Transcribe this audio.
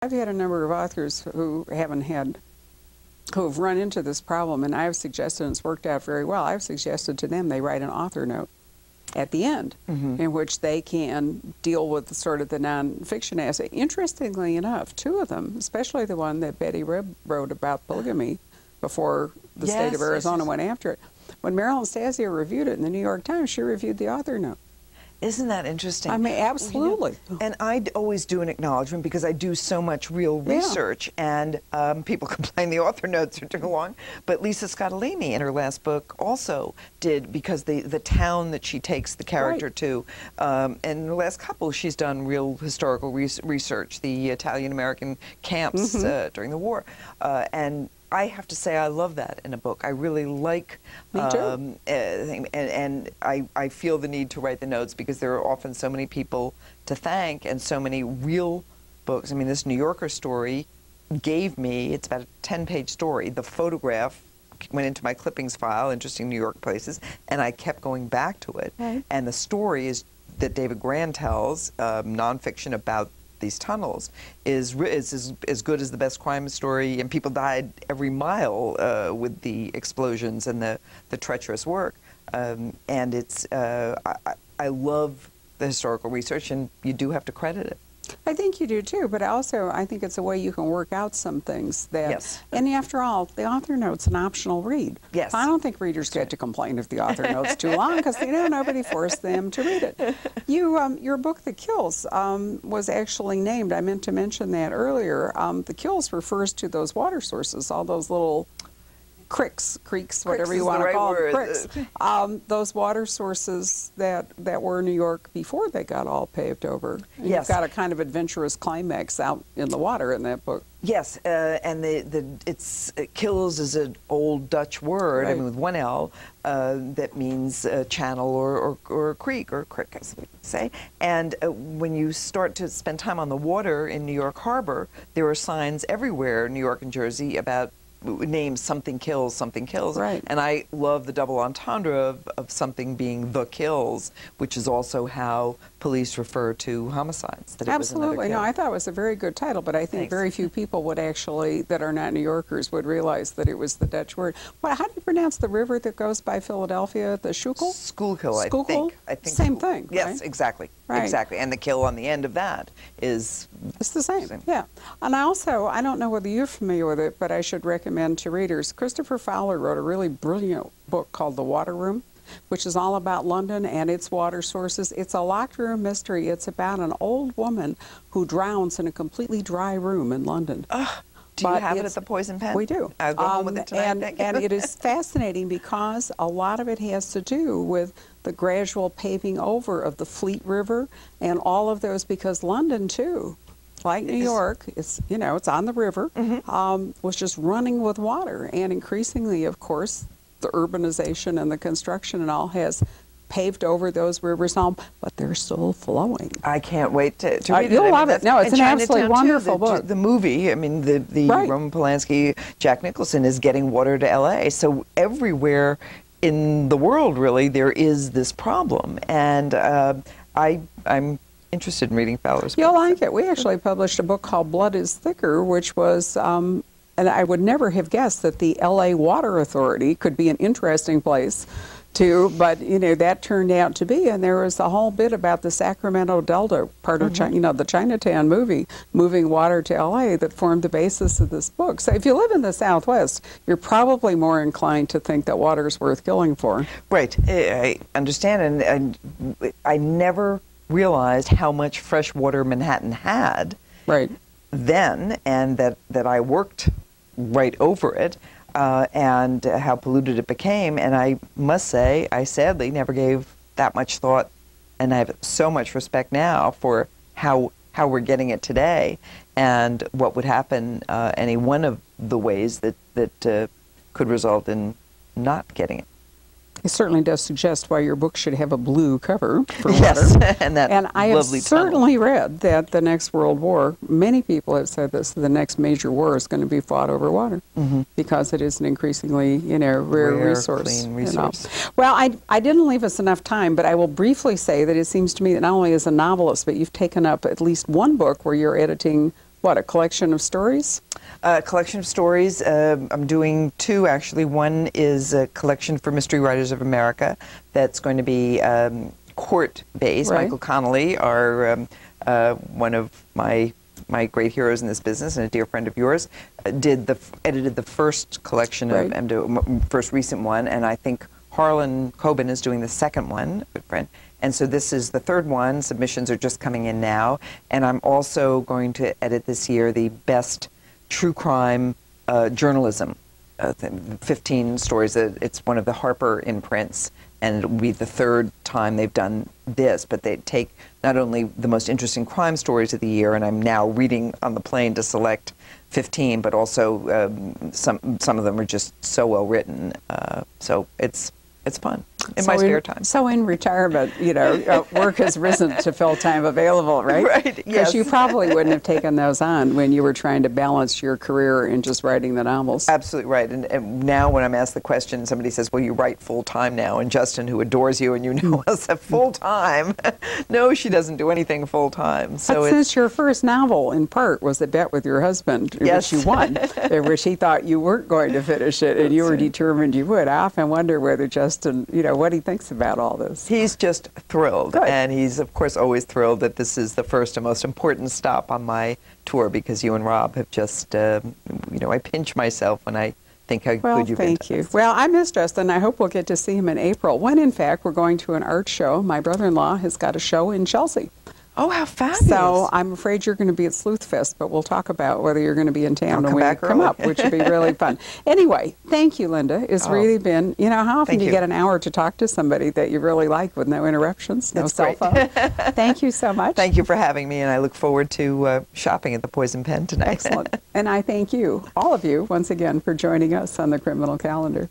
I've had a number of authors who have run into this problem, and I've suggested, and it's worked out very well, I've suggested to them they write an author note at the end, in which they can deal with sort of the nonfiction aspect. Interestingly enough, two of them, especially the one that Betty Webb wrote about polygamy before the state of Arizona went after it, when Marilyn Stasio reviewed it in the New York Times, she reviewed the author note. Isn't that interesting? I mean, absolutely. You know, and I always do an acknowledgement because I do so much real research, and people complain the author notes are too long. But Lisa Scottolini in her last book also did, because the town that she takes the character to, and in the last couple she's done real historical research, the Italian-American camps during the war. And I have to say I love that in a book. I really like, Me too. And I feel the need to write the notes because there are often so many people to thank and so many real books. I mean, this New Yorker story gave me, it's about a 10-page story. The photograph went into my clippings file, interesting New York places, and I kept going back to it. Right. And the story is that David Grann tells, nonfiction about these tunnels, is as good as the best crime story, and people died every mile with the explosions and the treacherous work. And it's, I love the historical research, and you do have to credit it. I think you do too, but also I think it's a way you can work out some things that, and after all, the author note's an optional read. Yes. I don't think readers get to complain if the author note's too long, because nobody forced them to read it. Your book, The Kills, was actually named, I meant to mention that earlier, The Kills refers to those water sources, all those little creeks, whatever you want to call them, creeks. Those water sources that were in New York before they got all paved over. And you've got a kind of adventurous climax out in the water in that book. Yes, and Kills is an old Dutch word, I mean, with one L, that means channel or creek, or crick, as we say. And when you start to spend time on the water in New York Harbor, there are signs everywhere, New York and Jersey, about names something kills, right. And I love the double entendre of something being the kills, which is also how police refer to homicides. That Absolutely. No, I thought it was a very good title, but I think very few people would actually, that are not New Yorkers, would realize that it was the Dutch word. Well, how do you pronounce the river that goes by Philadelphia? The Schuylkill? Schuylkill, I think. Same thing. Yes, right? Exactly. Right. Exactly. And the kill on the end of that is... It's the same. Yeah. And I don't know whether you're familiar with it, but I should recommend to readers, Christopher Fowler wrote a really brilliant book called The Water Room, which is all about London and its water sources. It's a locked room mystery. It's about an old woman who drowns in a completely dry room in London. Do you have it at the Poison Pen? We do. I'll go home with it tonight. And it is fascinating because a lot of it has to do with the gradual paving over of the Fleet River and all of those, because London, too, like New York, it's on the river, was just running with water. And increasingly, of course, the urbanization and the construction and all has paved over those rivers home, but they're still flowing. I can't wait to read it. You'll love it. No, it's an absolutely wonderful book. The movie, I mean, the Roman Polanski, Jack Nicholson is getting water to L.A. So everywhere in the world, really, there is this problem. And I'm interested in reading Fowler's book. You'll like it. We actually published a book called Blood is Thicker, which was... and I would never have guessed that the L.A. Water Authority could be an interesting place to, but that turned out to be. And there was a whole bit about the Sacramento Delta, part of the Chinatown movie, moving water to L.A. that formed the basis of this book. So if you live in the Southwest, you're probably more inclined to think that water is worth killing for. Right. I understand, and I never realized how much fresh water Manhattan had. Right. Then, and that I worked right over it, and how polluted it became. And I must say, I sadly never gave that much thought, and I have so much respect now for how we're getting it today, and what would happen any one of the ways that could result in not getting it. It certainly does suggest why your book should have a blue cover for water. Yes, and I have certainly read that the next World War, many people have said this, the next major war is going to be fought over water, because it is an increasingly, rare resource. Clean resource. Well, I didn't leave us enough time, but I will briefly say that it seems to me that not only as a novelist, but you've taken up at least one book where you're editing what, a collection of stories? A collection of stories. I'm doing two, actually. One is a collection for Mystery Writers of America that's going to be court-based. Right. Michael Connolly, one of my great heroes in this business and a dear friend of yours, edited the first collection Right. of first recent one, and I think Harlan Coben is doing the second one, a good friend. And so this is the third one. Submissions are just coming in now, and I'm also going to edit this year the best true crime journalism, 15 stories. It's one of the Harper imprints, and it will be the third time they've done this, but they take not only the most interesting crime stories of the year, and I'm now reading on the plane to select 15, but also some of them are just so well written. So it's fun in my spare time. So in retirement, work has risen to fill time available, right? Right, yes. Because you probably wouldn't have taken those on when you were trying to balance your career and just writing the novels. Absolutely right. And now when I'm asked the question, somebody says, well, you write full-time now, and Justin, who adores you and you know us, full-time. No, she doesn't do anything full-time. So but since your first novel, in part, was a bet with your husband, yes. which you won, which he thought you weren't going to finish it, and you were determined you would. I often wonder whether Justin, what he thinks about all this. He's just thrilled. Good. And he's, of course, always thrilled that this is the first and most important stop on my tour, because you and Rob have just, I pinch myself when I think how good you've been. Well, thank you. Well, I miss Justin. I hope we'll get to see him in April, when, in fact, we're going to an art show. My brother-in-law has got a show in Chelsea. Oh, how fabulous. So I'm afraid you're going to be at Sleuth Fest, but we'll talk about whether you're going to be in town when we come up, which would be really fun. Anyway, thank you, Linda. It's really been, how often do you get an hour to talk to somebody that you really like with no interruptions, no cell phone? Thank you so much. Thank you for having me, and I look forward to shopping at the Poison Pen tonight. Excellent. And I thank you, all of you, once again, for joining us on the Criminal Calendar.